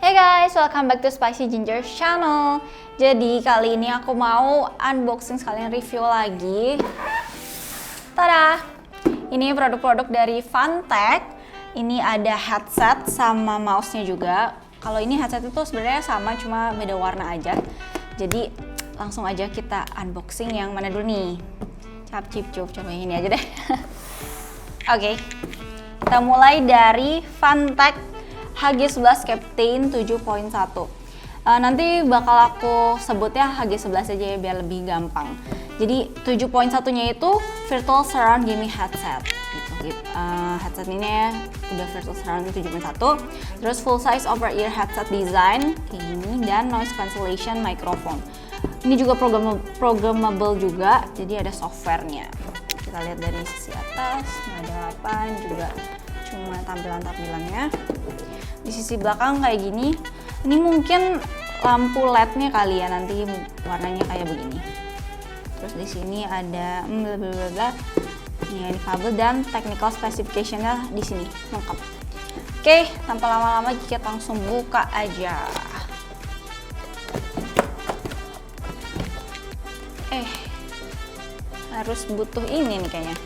Hey guys, welcome back to Spicy Ginger Channel. Jadi kali ini aku mau unboxing sekalian review lagi. Tada! Ini produk-produk dari Fantech. Ini ada headset sama mouse-nya juga. Kalau ini headset itu sebenarnya sama, cuma beda warna aja. Jadi langsung aja kita unboxing yang mana dulu nih. Coba yang ini aja deh. Oke, kita mulai dari Fantech HG11 Captain 7.1. Nanti bakal aku sebutnya HG11 aja ya biar lebih gampang. Jadi 7.1-nya itu Virtual Surround Gaming Headset gitu. Headset ini ya udah Virtual Surround 7.1. Terus full size over ear headset design kayak gini dan noise cancellation microphone. Ini juga programmable juga, jadi ada softwarenya. Kita lihat dari sisi atas, nggak ada apa juga, cuma tampilan-tampilannya. Di sisi belakang kayak gini, ini mungkin lampu LED-nya kali ya, nanti warnanya kayak begini. Terus di sini ada ini kabel dan technical specification-nya di sini lengkap. Oke, tanpa lama-lama kita langsung buka aja. Harus butuh ini nih kayaknya,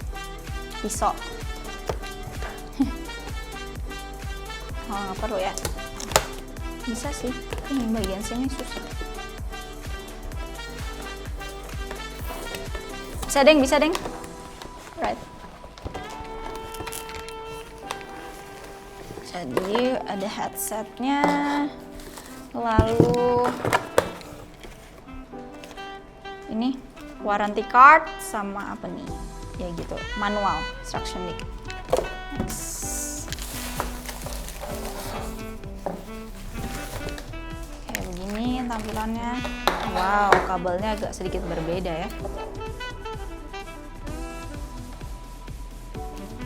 pisau. Oh, nggak perlu ya? Bisa sih, ini bagian sini susah. Bisa deng. Right. Jadi ada headsetnya, lalu ini warranty card sama apa nih? Ya gitu, manual instruction book. Kayak begini tampilannya. Wow, kabelnya agak sedikit berbeda ya.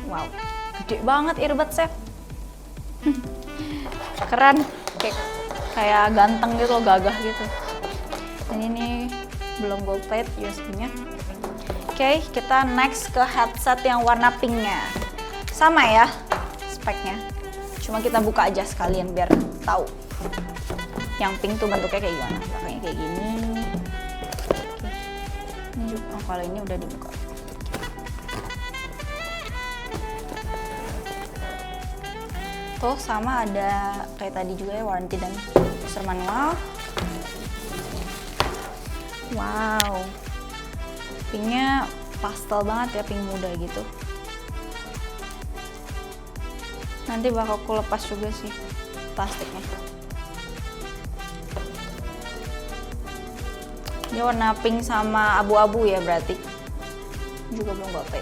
Wow, gede banget earbuds-nya. Keren, kayak ganteng gitu loh, gagah gitu. Dan ini belum gold plate USB-nya. Oke, kita next ke headset yang warna pinknya. Sama ya speknya, cuma kita buka aja sekalian biar tahu yang pink tuh bentuknya kayak gimana. Belakangnya kayak gini. Oke. Ini juga, kalau ini udah dibuka. Tuh sama ada kayak tadi juga ya, warranty dan user manual. Wow, pinknya pastel banget ya, pink muda gitu. Nanti bakal aku lepas juga sih plastiknya. Dia warna pink sama abu-abu ya berarti. Juga belum gold.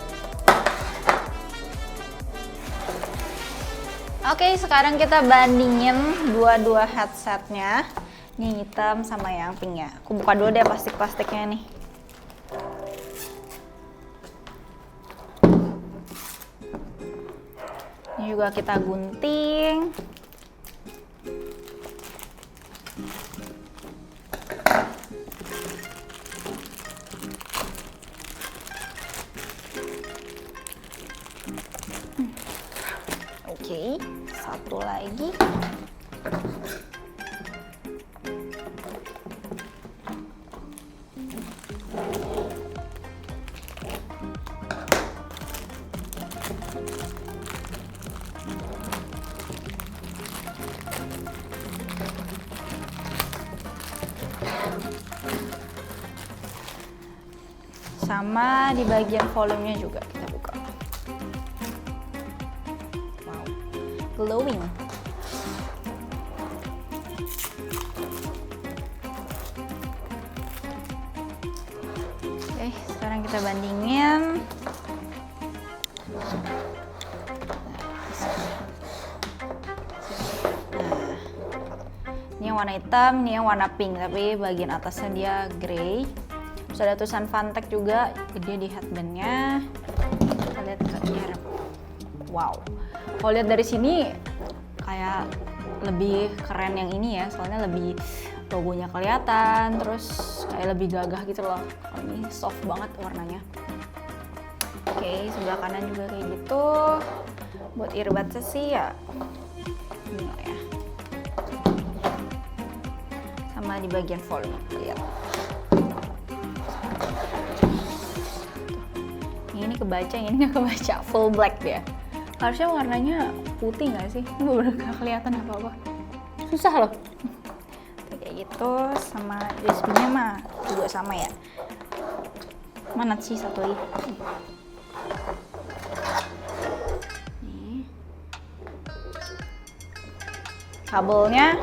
Oke, sekarang kita bandingin dua headsetnya. Ini hitam sama yang pink ya. Aku buka dulu deh plastik-plastiknya nih. Ini juga kita gunting. Oke, satu lagi. Sama di bagian volumenya juga kita buka. Wow, glowing. Oke, sekarang kita bandingin. Ini yang warna hitam, ini yang warna pink, tapi bagian atasnya dia grey. Terus ada tulisan Fantech juga, gede di headbandnya. Kita lihat ke ear. Wow, kalau lihat dari sini kayak lebih keren yang ini ya, soalnya lebih logonya kelihatan, terus kayak lebih gagah gitu loh. Kalau ini soft banget warnanya. Oke, sebelah kanan juga kayak gitu. Buat earbuds sih ya, ini ya. sama di bagian volume. Lihat. Ini kebaca, yang ini nggak kebaca. Full black dia. Harusnya warnanya putih nggak sih? Ini bener nggak kelihatan apa-apa. Susah loh. Kayak gitu, sama USB-nya mah juga sama ya. Mana sih satu lagi? Nih. Kabelnya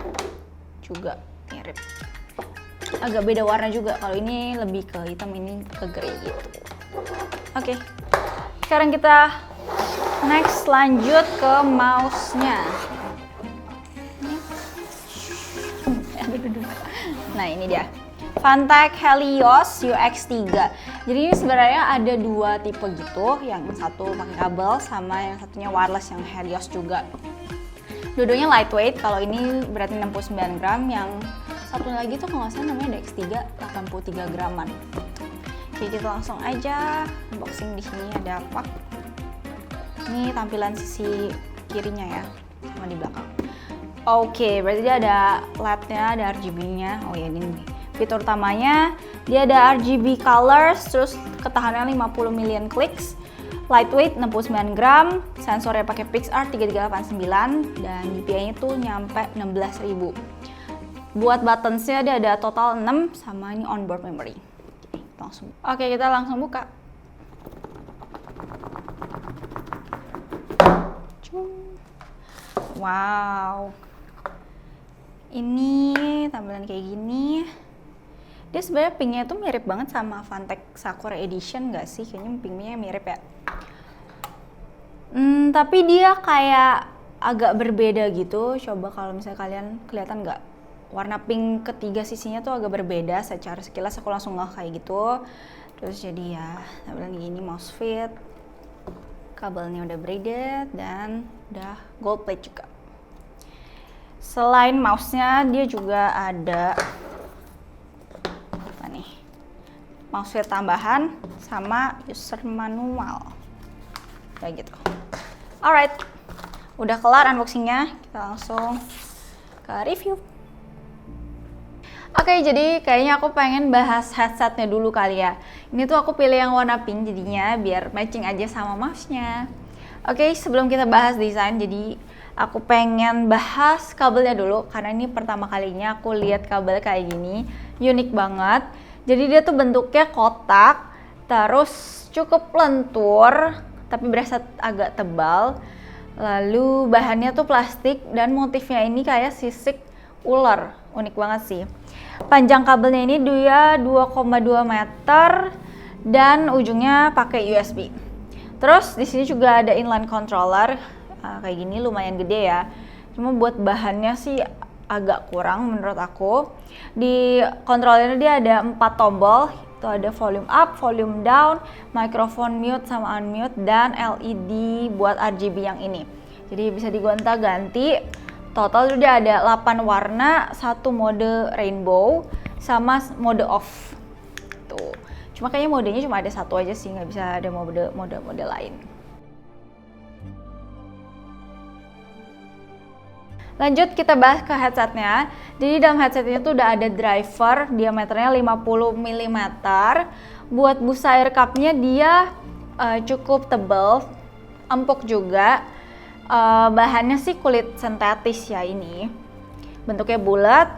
juga mirip. Agak beda warna juga. Kalau ini lebih ke hitam, ini ke grey gitu. Oke. Sekarang kita next lanjut ke mouse-nya. Nah, ini dia. Fantek Helios UX3. Jadi ini sebenarnya ada dua tipe gitu, yang satu pakai kabel sama yang satunya wireless yang Helios juga. Dua-duanya lightweight, kalau ini berarti 69 gram, yang satu lagi tuh kalau nggak salah namanya DX3, 83 graman. Oke, kita langsung aja unboxing. Di sini ada apa? Ini tampilan sisi kirinya ya, sama di belakang. Oke, berarti dia ada LED-nya, ada RGB-nya. Oh ya, ini nih. Fitur utamanya, dia ada RGB colors, terus ketahanan 50 million clicks, lightweight 69 gram, sensornya pakai PixArt 3389, dan DPI-nya tuh nyampe 16.000. Buat buttons-nya dia ada total 6, sama ini onboard memory. Oke, kita langsung buka. Wow. Ini tampilan kayak gini. Dia sebenarnya pinknya tuh mirip banget sama Fantek Sakura Edition nggak sih? Kayaknya pinknya mirip ya. Tapi dia kayak agak berbeda gitu. Coba kalau misalnya kalian kelihatan nggak? Warna pink ketiga sisinya tuh agak berbeda. Secara sekilas aku langsung ngeh kayak gitu. Terus jadi ya tampilan gini, mouse fit. Kabelnya udah braided dan udah gold plate juga. Selain mouse-nya, dia juga ada apa nih? Mouse fit tambahan sama user manual. Kayak gitu. Alright, udah kelar unboxing-nya. Kita langsung ke review. Oke, jadi kayaknya aku pengen bahas headsetnya dulu kali ya. Ini tuh aku pilih yang warna pink jadinya biar matching aja sama mouse-nya. Oke, sebelum kita bahas desain, jadi aku pengen bahas kabelnya dulu karena ini pertama kalinya aku lihat kabel kayak gini, unik banget. Jadi dia tuh bentuknya kotak, terus cukup lentur, tapi berasa agak tebal. Lalu bahannya tuh plastik dan motifnya ini kayak sisik ular, unik banget sih. Panjang kabelnya ini dia 2,2 meter dan ujungnya pakai USB. Terus di sini juga ada inline controller. Kayak gini lumayan gede ya, cuma buat bahannya sih agak kurang menurut aku. Di kontrolernya dia ada 4 tombol, itu ada volume up, volume down, microphone mute sama unmute, dan LED buat RGB yang ini. Jadi bisa digonta-ganti. Total udah ada 8 warna, 1 mode rainbow, sama mode off. Tuh. Cuma kayaknya modenya cuma ada 1 aja sih, nggak bisa ada mode lain. Lanjut kita bahas ke headsetnya. Jadi dalam headsetnya tuh udah ada driver diameternya 50 mm. Buat busa air cupnya dia cukup tebal, empuk juga. Bahannya sih kulit sintetis ya ini. Bentuknya bulat.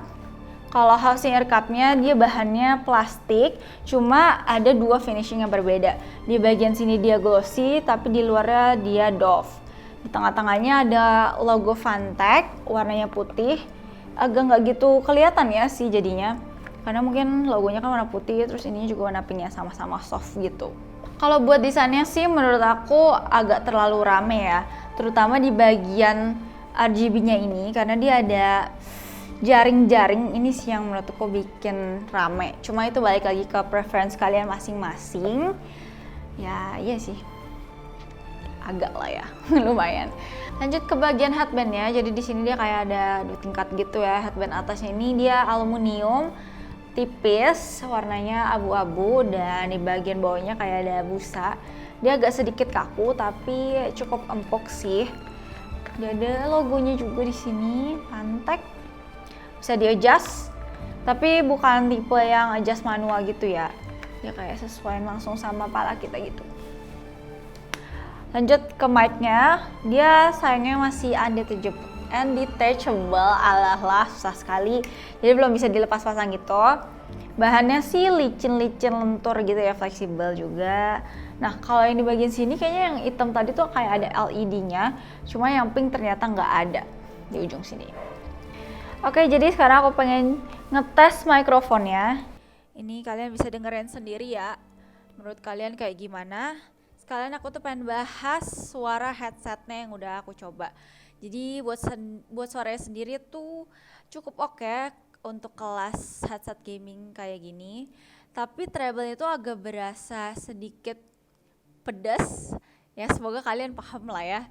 Kalau housing air cupnya dia bahannya plastik, cuma ada 2 finishing yang berbeda. Di bagian sini dia glossy, tapi di luarnya dia doff. Di tengah-tengahnya ada logo Fantek, warnanya putih. Agak nggak gitu kelihatan ya sih jadinya. Karena mungkin logonya kan warna putih, terus ini juga warna pinknya sama-sama soft gitu. Kalau buat desainnya sih menurut aku agak terlalu rame ya. Terutama di bagian RGB-nya ini, karena dia ada jaring-jaring. Ini sih yang menurut aku bikin rame. Cuma itu balik lagi ke preference kalian masing-masing. Ya iya sih. Agak lah ya, lumayan. Lanjut ke bagian headbandnya. Jadi di sini dia kayak ada 2 tingkat gitu ya. Headband atasnya ini dia aluminium tipis, warnanya abu-abu, dan di bagian bawahnya kayak ada busa. Dia agak sedikit kaku tapi cukup empuk sih. Dia ada logonya juga di sini, Fantek. Bisa di adjust. Tapi bukan tipe yang adjust manual gitu ya. Ya kayak sesuai langsung sama pala kita gitu. Lanjut ke mic-nya, dia sayangnya masih undetachable, alah susah sekali. Jadi belum bisa dilepas pasang gitu. Bahannya sih licin-licin lentur gitu ya, fleksibel juga. Nah kalau yang di bagian sini kayaknya yang hitam tadi tuh kayak ada LED-nya, cuma yang pink ternyata nggak ada di ujung sini. Oke, jadi sekarang aku pengen ngetes mikrofonnya. Ini kalian bisa dengerin sendiri ya. Menurut kalian kayak gimana? Sekalian aku tuh pengen bahas suara headsetnya yang udah aku coba. Jadi buat suaranya sendiri tuh cukup oke untuk kelas headset gaming kayak gini. Tapi treble itu agak berasa sedikit pedas. Ya semoga kalian paham lah ya.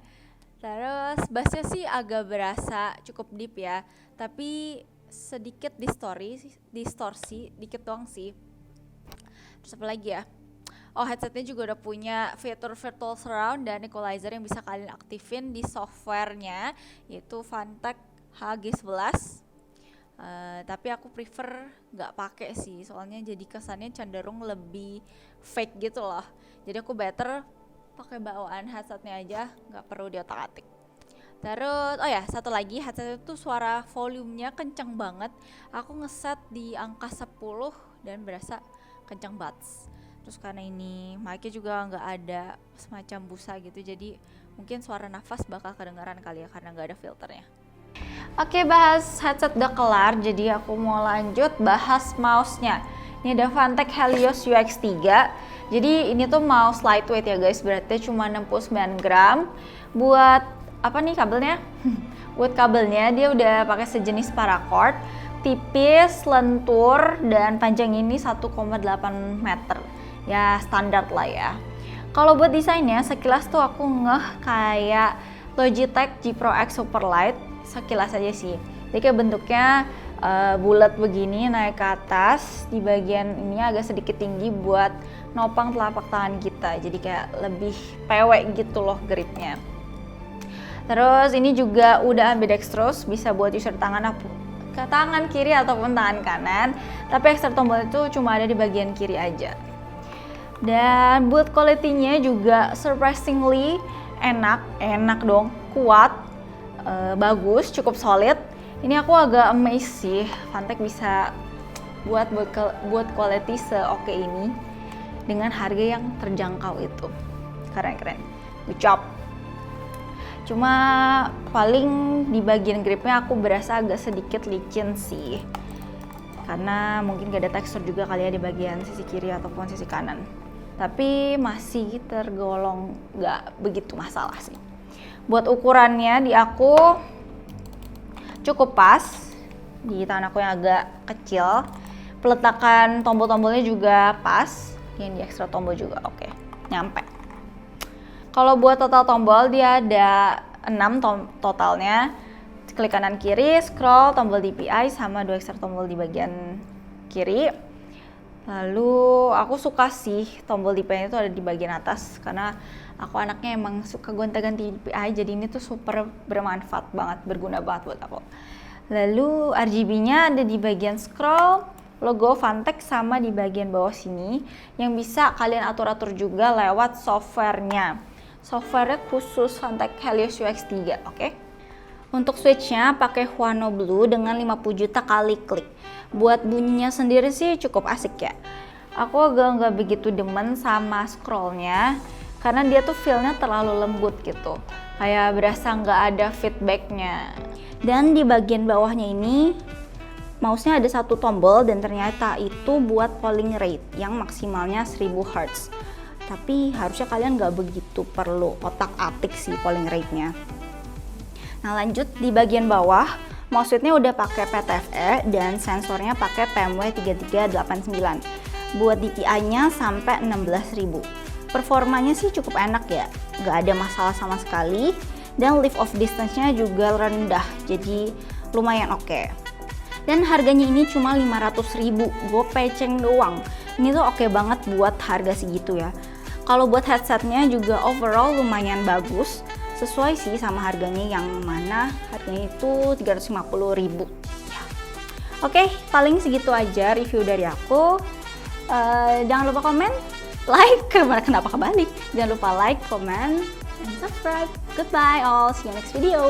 Terus bassnya sih agak berasa cukup deep ya. Tapi sedikit distorsi dikit doang sih. Terus apa lagi ya? Oh, headsetnya juga udah punya fitur virtual surround dan equalizer yang bisa kalian aktifin di softwarenya, yaitu Fantech HG11. Tapi aku prefer nggak pakai sih, soalnya jadi kesannya cenderung lebih fake gitu loh. Jadi aku better pakai bawaan headsetnya aja, nggak perlu diotak-atik. Terus, oh ya, satu lagi, headset itu suara volumenya kenceng banget. Aku ngeset di angka 10 dan berasa kenceng banget. Terus karena ini mic-nya juga nggak ada semacam busa gitu, jadi mungkin suara nafas bakal kedengaran kali ya karena nggak ada filternya. Oke, bahas headset udah kelar, jadi aku mau lanjut bahas mouse-nya. Ini ada Fantech Helios UX3. Jadi ini tuh mouse lightweight ya guys, beratnya cuma 69 gram. Buat apa nih kabelnya? Buat kabelnya dia udah pakai sejenis paracord, tipis, lentur, dan panjang ini 1,8 meter. Ya standar lah ya. Kalau buat desainnya sekilas tuh aku ngeh kayak Logitech G Pro X Superlight, sekilas aja sih. Jadi kayak bentuknya bulat begini naik ke atas, di bagian ini agak sedikit tinggi buat nopang telapak tangan kita. Jadi kayak lebih pewek gitu loh gripnya. Terus ini juga udah ambidextrous, bisa buat user tangan ke tangan kiri ataupun tangan kanan. Tapi extra tombol itu cuma ada di bagian kiri aja. Dan build quality-nya juga surprisingly enak dong, kuat, bagus, cukup solid. Ini aku agak amazed sih, Fantech bisa buat quality se-oke ini dengan harga yang terjangkau itu. Keren, good job. Cuma paling di bagian gripnya aku berasa agak sedikit licin sih, karena mungkin gak ada tekstur juga kali ya di bagian sisi kiri ataupun sisi kanan. Tapi masih tergolong gak begitu masalah sih. Buat ukurannya di aku cukup pas, di tangan aku yang agak kecil. Peletakan tombol-tombolnya juga pas, yang di extra tombol juga oke, nyampe. Kalau buat total tombol dia ada 6 totalnya. Klik kanan kiri, scroll, tombol DPI, sama 2 extra tombol di bagian kiri. Lalu aku suka sih tombol DPI itu ada di bagian atas, karena aku anaknya emang suka gonta-ganti DPI, jadi ini tuh super bermanfaat banget, berguna banget buat aku. Lalu RGB-nya ada di bagian scroll, logo Fantech sama di bagian bawah sini, yang bisa kalian atur-atur juga lewat softwarenya. Softwarenya khusus Fantech Helios UX3, oke? Untuk switch-nya pakai Huano Blue dengan 50 juta kali klik. Buat bunyinya sendiri sih cukup asik ya. Aku agak nggak begitu demen sama scrollnya, karena dia tuh feel-nya terlalu lembut gitu. Kayak berasa nggak ada feedback-nya. Dan di bagian bawahnya ini, mouse-nya ada 1 tombol dan ternyata itu buat polling rate yang maksimalnya 1000 Hz. Tapi harusnya kalian nggak begitu perlu otak-atik sih polling rate-nya. Nah lanjut di bagian bawah, mousepad-nya udah pakai PTFE dan sensornya pakai PMW3389. Buat DPI-nya sampai 16.000. Performanya sih cukup enak ya, nggak ada masalah sama sekali. Dan lift off distance-nya juga rendah, jadi lumayan oke. Dan harganya ini cuma 500.000, gopeceng doang. Ini tuh oke banget buat harga segitu ya. Kalau buat headsetnya juga overall lumayan bagus. Sesuai sih sama harganya, yang mana harganya itu 350.000 ya. Oke, paling segitu aja review dari aku. Jangan lupa komen, like, kenapa kebalik? Jangan lupa like, comment, and subscribe. Goodbye all, see you next video.